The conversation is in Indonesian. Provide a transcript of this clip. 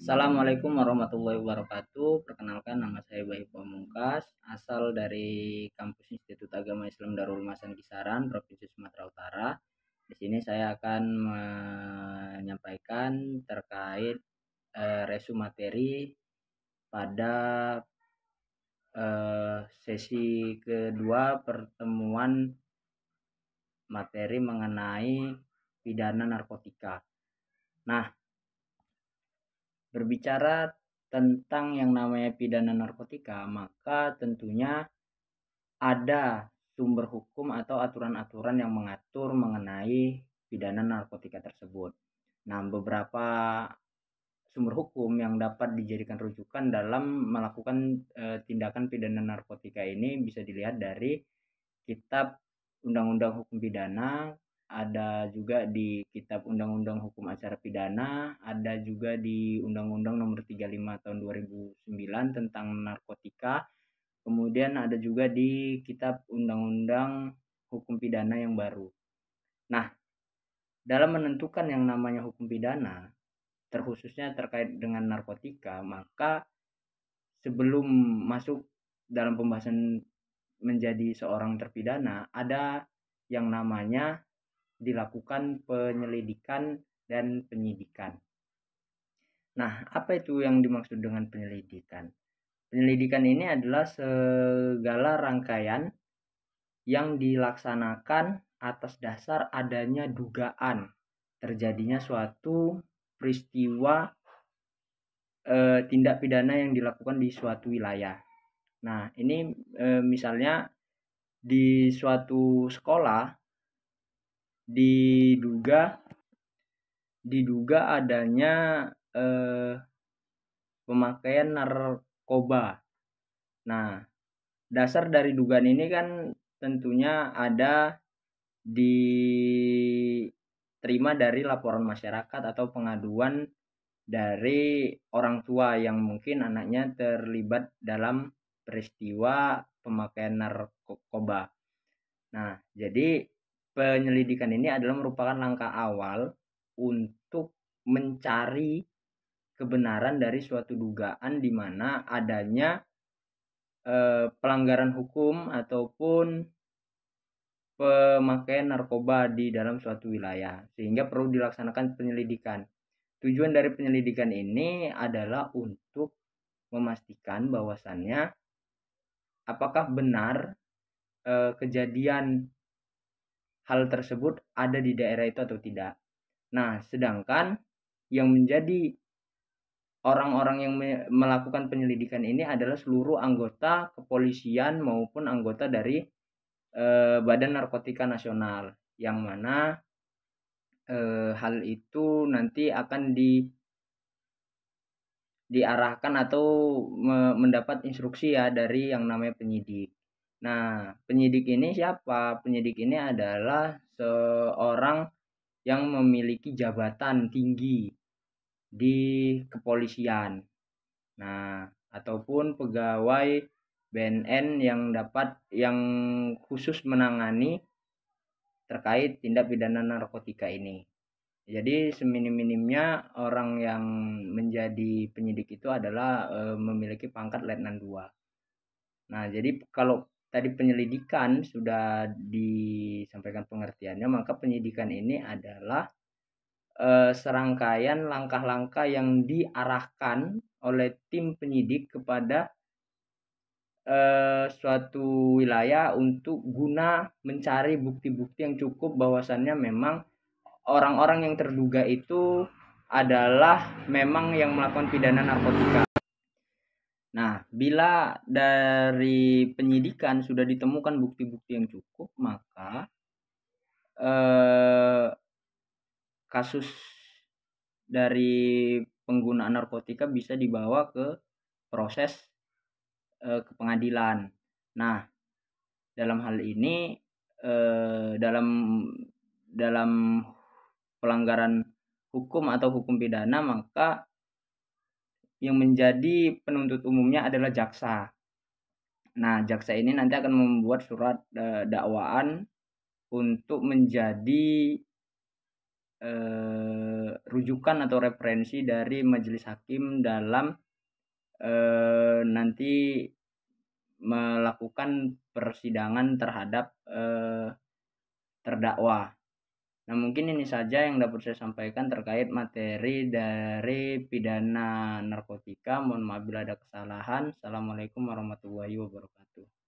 Assalamualaikum warahmatullahi wabarakatuh. Perkenalkan, nama saya Bayu Pamungkas, asal dari Kampus Institut Agama Islam Darul Masan Kisaran, Provinsi Sumatera Utara. Di sini saya akan menyampaikan terkait resu materi pada sesi kedua pertemuan materi mengenai pidana narkotika. Nah, berbicara tentang yang namanya pidana narkotika, maka tentunya ada sumber hukum atau aturan-aturan yang mengatur mengenai pidana narkotika tersebut. Nah, beberapa sumber hukum yang dapat dijadikan rujukan dalam melakukan tindakan pidana narkotika ini bisa dilihat dari Kitab Undang-Undang Hukum Pidana, ada juga di Kitab Undang-Undang Hukum Acara Pidana, ada juga di Undang-Undang Nomor 35 Tahun 2009 tentang narkotika. Kemudian ada juga di Kitab Undang-Undang Hukum Pidana yang baru. Nah, dalam menentukan yang namanya hukum pidana, terkhususnya terkait dengan narkotika, maka sebelum masuk dalam pembahasan menjadi seorang terpidana, ada yang namanya dilakukan penyelidikan dan penyidikan. Nah, apa itu yang dimaksud dengan penyelidikan? Penyelidikan ini adalah segala rangkaian yang dilaksanakan atas dasar adanya dugaan terjadinya suatu peristiwa tindak pidana yang dilakukan di suatu wilayah. Nah, ini misalnya di suatu sekolah diduga adanya pemakaian narkoba. Nah, dasar dari dugaan ini kan tentunya ada diterima dari laporan masyarakat atau pengaduan dari orang tua yang mungkin anaknya terlibat dalam peristiwa pemakaian narkoba. Nah, jadi penyelidikan ini adalah merupakan langkah awal untuk mencari kebenaran dari suatu dugaan di mana adanya pelanggaran hukum ataupun pemakaian narkoba di dalam suatu wilayah, sehingga perlu dilaksanakan penyelidikan. Tujuan dari penyelidikan ini adalah untuk memastikan bahwasannya apakah benar kejadian hal tersebut ada di daerah itu atau tidak. Nah, sedangkan yang menjadi orang-orang yang melakukan penyelidikan ini adalah seluruh anggota kepolisian maupun anggota dari Badan Narkotika Nasional, yang mana hal itu nanti akan diarahkan atau mendapat instruksi ya dari yang namanya penyidik. Nah, penyidik ini siapa? Penyidik ini adalah seorang yang memiliki jabatan tinggi di kepolisian. Nah, ataupun pegawai BNN yang khusus menangani terkait tindak pidana narkotika ini. Jadi seminim-minimnya orang yang menjadi penyidik itu adalah memiliki pangkat letnan 2. Nah, jadi kalau tadi penyelidikan sudah disampaikan pengertiannya, maka penyidikan ini adalah serangkaian langkah-langkah yang diarahkan oleh tim penyidik kepada suatu wilayah untuk guna mencari bukti-bukti yang cukup bahwasannya memang orang-orang yang terduga itu adalah memang yang melakukan pidana narkotika. Nah, bila dari penyidikan sudah ditemukan bukti-bukti yang cukup, maka kasus dari penggunaan narkotika bisa dibawa ke proses ke pengadilan. Nah, dalam hal ini dalam pelanggaran hukum atau hukum pidana, maka yang menjadi penuntut umumnya adalah jaksa. Nah, jaksa ini nanti akan membuat surat dakwaan untuk menjadi rujukan atau referensi dari majelis hakim dalam nanti melakukan persidangan terhadap terdakwa. Nah, mungkin ini saja yang dapat saya sampaikan terkait materi dari pidana narkotika. Mohon maaf bila ada kesalahan. Assalamualaikum warahmatullahi wabarakatuh.